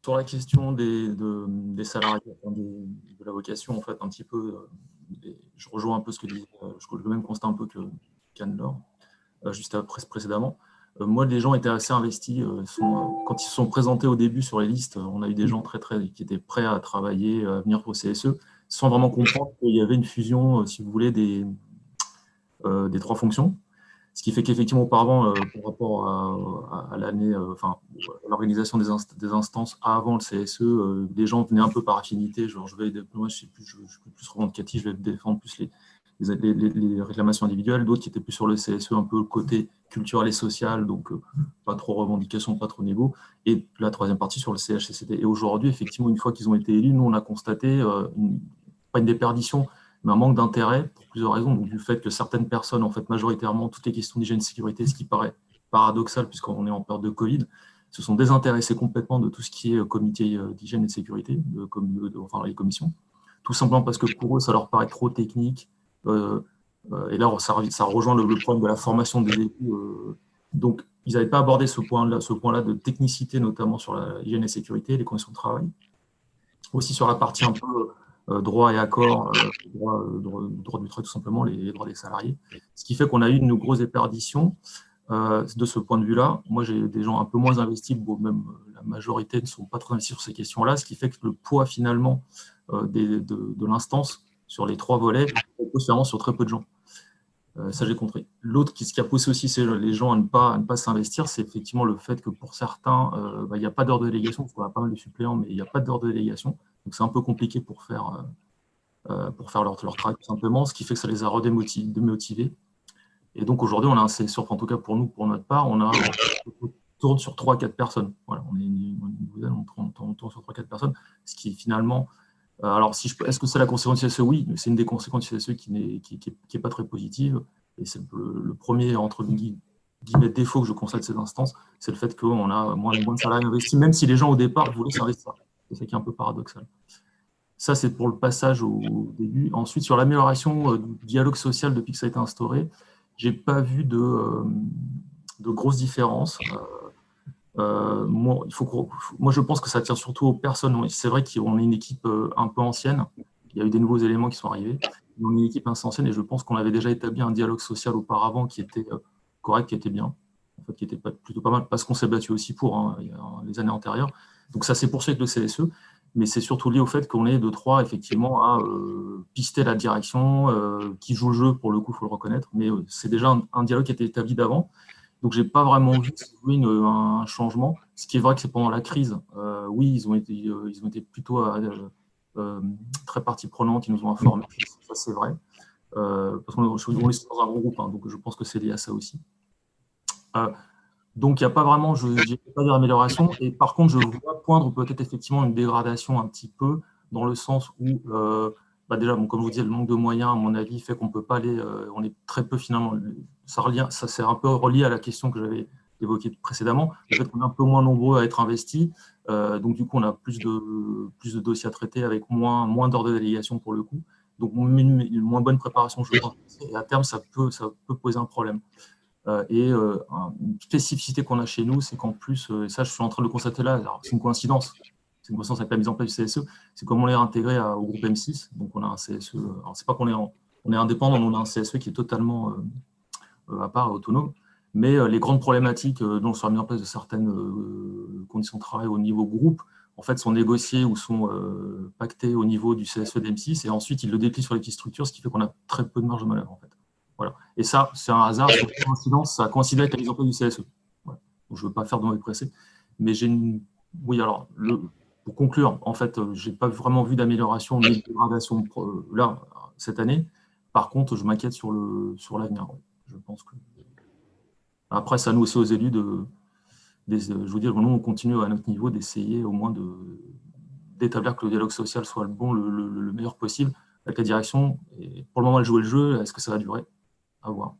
Sur la question des salariés, enfin, de la vocation, en fait, un petit peu, je rejoins un peu ce que disait, le même constat un peu qu'Anne-Laure, juste après, précédemment. Moi, les gens étaient assez investis. Quand ils se sont présentés au début sur les listes, on a eu des gens qui étaient prêts à travailler, à venir au CSE, sans vraiment comprendre qu'il y avait une fusion, si vous voulez, des 3 fonctions. Ce qui fait qu'effectivement, auparavant, par rapport à l'année, enfin, à l'organisation des instances avant le CSE, les gens venaient un peu par affinité. Genre, moi, je suis plus revendicatif, je vais défendre plus les réclamations individuelles. D'autres qui étaient plus sur le CSE, un peu le côté culturel et social, donc pas trop revendication, pas trop négo. Et la troisième partie sur le CHCCT. Et aujourd'hui, effectivement, une fois qu'ils ont été élus, nous, on a constaté, pas une déperdition, mais un manque d'intérêt pour plusieurs raisons. Donc, du fait que certaines personnes, en fait, majoritairement, toutes les questions d'hygiène et de sécurité, ce qui paraît paradoxal puisqu'on est en période de Covid, se sont désintéressés complètement de tout ce qui est comité d'hygiène et de sécurité, enfin les commissions, tout simplement parce que pour eux, ça leur paraît trop technique. Et là, ça rejoint le problème de la formation des élus. Donc, ils n'avaient pas abordé ce point-là de technicité, notamment sur l'hygiène et la sécurité, les conditions de travail. Aussi sur la partie un peu droit et accord, droit du travail, tout simplement, les droits des salariés. Ce qui fait qu'on a eu une grosse déperdition de ce point de vue-là. Moi, j'ai des gens un peu moins investis, bon, même la majorité ne sont pas très investis sur ces questions-là, ce qui fait que le poids, finalement, de l'instance sur les 3 volets repose finalement sur très peu de gens. Ça, j'ai compris. L'autre, ce qui a poussé aussi les gens à ne pas s'investir, c'est effectivement le fait que pour certains, il n'y a pas d'heure de délégation, parce qu'on a pas mal de suppléants, mais il n'y a pas d'heure de délégation. Donc, c'est un peu compliqué pour faire leur travail, tout simplement, ce qui fait que ça les a redémotivés. Et donc, aujourd'hui, on a un CSE, en tout cas pour nous, pour notre part, on tourne sur 3-4 personnes. Voilà, on est une douzaine, on tourne sur 3-4 personnes, ce qui finalement... Alors, est-ce que c'est la conséquence du CSE? Oui, mais c'est une des conséquences du CSE qui n'est pas très positive. Et c'est le premier, entre guillemets, défaut que je constate de ces instances, c'est le fait qu'on a moins de salariés investis, même si les gens, au départ, voulaient s'investir. C'est ça qui est un peu paradoxal. Ça, c'est pour le passage au début. Ensuite, sur l'amélioration du dialogue social depuis que ça a été instauré, je n'ai pas vu de grosses différences. Moi, je pense que ça tient surtout aux personnes. C'est vrai qu'on est une équipe un peu ancienne. Il y a eu des nouveaux éléments qui sont arrivés. On est une équipe assez ancienne et je pense qu'on avait déjà établi un dialogue social auparavant qui était correct, qui était bien, en fait, qui était plutôt pas mal, parce qu'on s'est battu aussi pour les années antérieures. Donc ça s'est poursuivi avec le CSE, mais c'est surtout lié au fait qu'on est 2-3 effectivement à pister la direction, qui joue le jeu pour le coup, il faut le reconnaître, mais c'est déjà un dialogue qui a été établi d'avant. Donc, je n'ai pas vraiment vu un changement. Ce qui est vrai que c'est pendant la crise. Oui, ils ont été plutôt très partie prenante, ils nous ont informés. Ça, c'est vrai. Parce qu'on est dans un gros groupe, hein, donc je pense que c'est lié à ça aussi. Donc, il n'y a pas vraiment, je ne dirais pas d'amélioration. Et par contre, je vois poindre peut-être effectivement une dégradation un petit peu, dans le sens où, déjà, bon, comme je vous disais, le manque de moyens, à mon avis, fait qu'on ne peut pas aller, on est très peu finalement, ça c'est un peu relié à la question que j'avais évoquée précédemment, le fait qu'on est un peu moins nombreux à être investis, donc du coup, on a plus de dossiers à traiter avec moins d'heures de délégation pour le coup, donc une moins bonne préparation, je pense, et à terme, ça peut poser un problème. Et une spécificité qu'on a chez nous, c'est qu'en plus, et ça je suis en train de le constater là, c'est une coïncidence avec la mise en place du CSE, c'est comme on est intégré au groupe M6, donc on a un CSE, alors c'est pas qu'on on est indépendant, on a un CSE qui est totalement à part, autonome, mais les grandes problématiques dont sont mises en place de certaines conditions de travail au niveau groupe, en fait, sont négociées ou sont pactées au niveau du CSE d'M6, et ensuite ils le déplient sur les petites structures, ce qui fait qu'on a très peu de marge de manœuvre, en fait. Voilà. Et ça, c'est un hasard, c'est une coïncidence, ça coïncide avec la mise en place du CSE. Voilà. Donc, je ne veux pas faire de mauvais pressé, mais oui, alors, pour conclure, en fait, je n'ai pas vraiment vu d'amélioration, ni de dégradation là, cette année. Par contre, je m'inquiète sur l'avenir. Je pense que... Après, c'est à nous aussi, aux élus, je vous dis, nous, on continue à notre niveau d'essayer au moins d'établir que le dialogue social soit le meilleur possible avec la direction. Et pour le moment, elle joue le jeu. Est-ce que ça va durer? À voir.